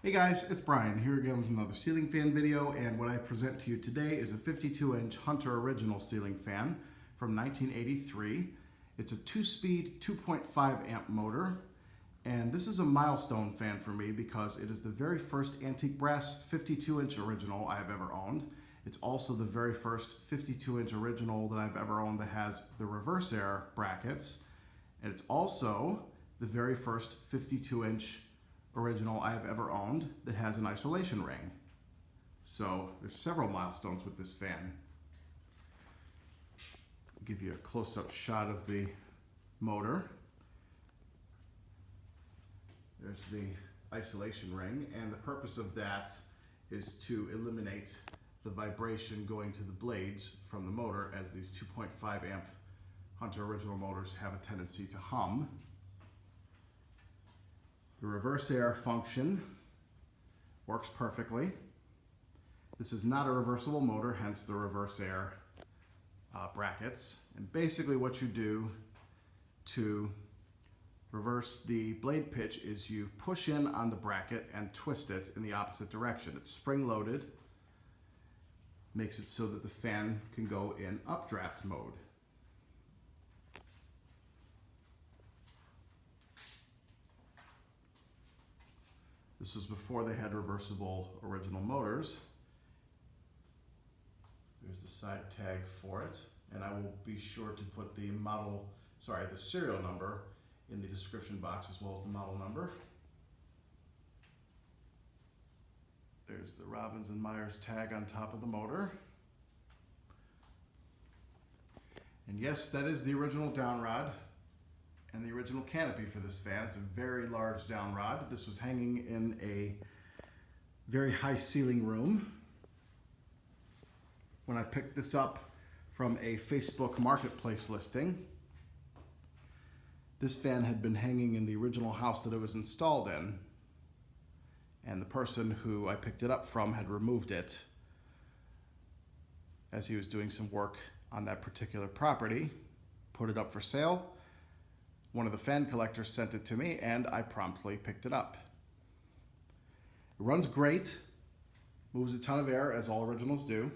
Hey guys, it's Brian here again with another ceiling fan video, and what I present to you today is a 52-inch Hunter Original ceiling fan from 1983. It's a 2-speed 2.5 amp motor, and this is a milestone fan for me because it is the very first antique brass 52-inch original I've ever owned. It's also the very first 52-inch original that I've ever owned that has the Reverse-Aire brackets, and it's also the very first 52-inch original I've ever owned that has an isolation ring. So there's several milestones with this fan. I'll give you a close-up shot of the motor. There's the isolation ring, and the purpose of that is to eliminate the vibration going to the blades from the motor, as these 2.5 amp Hunter original motors have a tendency to hum. The Reverse-Aire function works perfectly. This is not a reversible motor, hence the Reverse-Aire brackets. And basically what you do to reverse the blade pitch is you push in on the bracket and twist it in the opposite direction. It's spring-loaded, makes it so that the fan can go in updraft mode. This was before they had reversible original motors. There's the side tag for it, and I will be sure to put the serial number in the description box, as well as the model number. There's the Robbins Myers tag on top of the motor. And yes, that is the original downrod and the original canopy for this fan. It's a very large downrod. This was hanging in a very high ceiling room when I picked this up from a Facebook marketplace listing. This fan had been hanging in the original house that it was installed in, and the person who I picked it up from had removed it as he was doing some work on that particular property, put it up for sale. One of the fan collectors sent it to me, and I promptly picked it up. It runs great, moves a ton of air, as all originals do.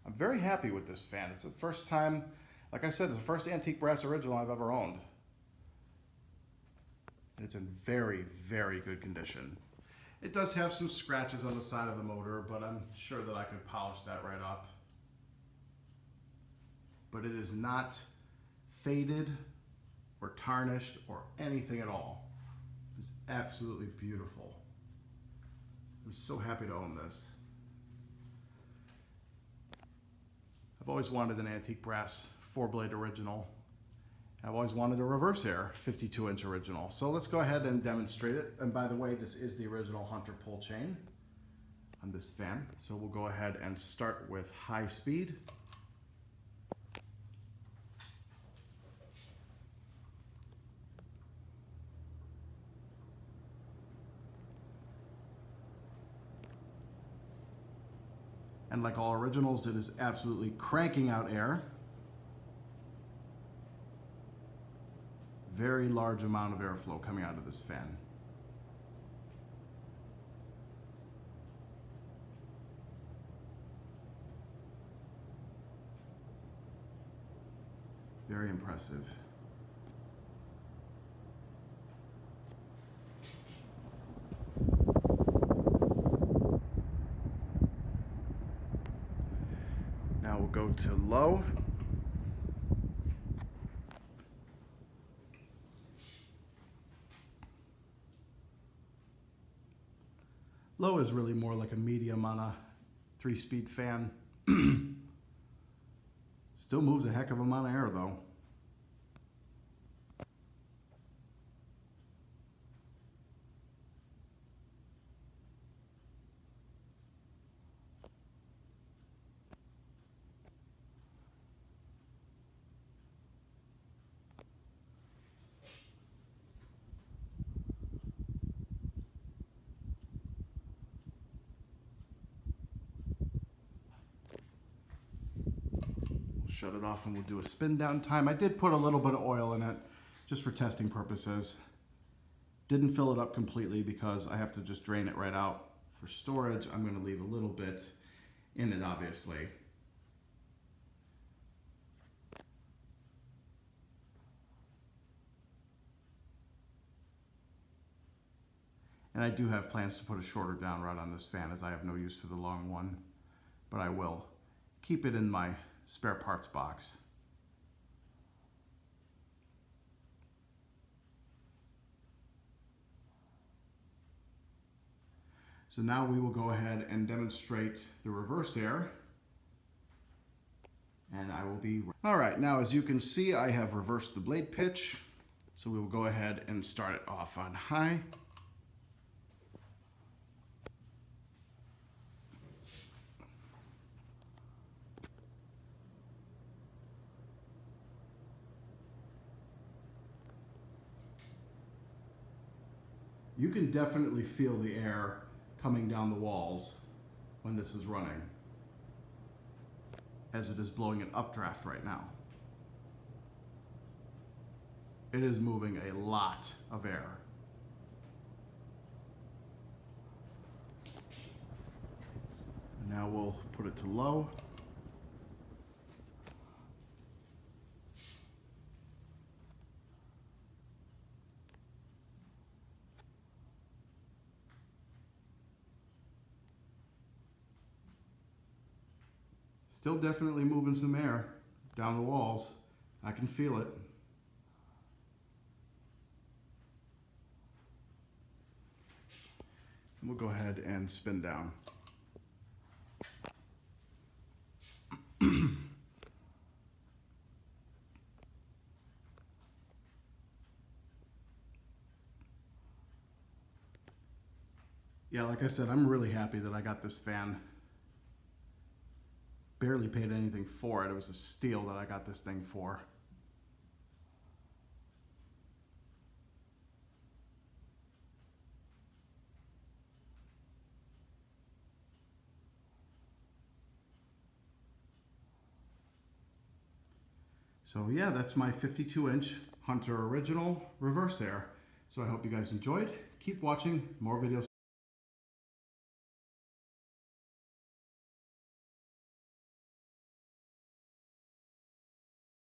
I'm very happy with this fan. It's the first time, like I said, it's the first antique brass original I've ever owned. And it's in very, very good condition. It does have some scratches on the side of the motor, but I'm sure that I could polish that right up. But it is not faded or tarnished or anything at all. It's absolutely beautiful. I'm so happy to own this. I've always wanted an antique brass 4-blade original. I've always wanted a Reverse-Aire 52-inch original. So let's go ahead and demonstrate it. And by the way, this is the original Hunter pull chain on this fan. So we'll go ahead and start with high speed. And like all originals, it is absolutely cranking out air. Very large amount of airflow coming out of this fan. Very impressive. Now we'll go to low. Low is really more like a medium on a 3-speed fan. Still moves a heck of a amount of air though. Shut it off and we'll do a spin down time. I did put a little bit of oil in it just for testing purposes. Didn't fill it up completely because I have to just drain it right out for storage. I'm going to leave a little bit in it, obviously. And I do have plans to put a shorter down rod on this fan, as I have no use for the long one, but I will keep it in my spare parts box. So now we will go ahead and demonstrate the Reverse-Aire. And I will be... All right, now as you can see, I have reversed the blade pitch. So we will go ahead and start it off on high. You can definitely feel the air coming down the walls when this is running, as it is blowing an updraft right now. It is moving a lot of air. And now we'll put it to low. Still definitely moving some air down the walls. I can feel it. And we'll go ahead and spin down. Yeah, like I said, I'm really happy that I got this fan. Barely paid anything for it. It was a steal that I got this thing for. So yeah, that's my 52-inch Hunter Original Reverse-Aire. So I hope you guys enjoyed. Keep watching, more videos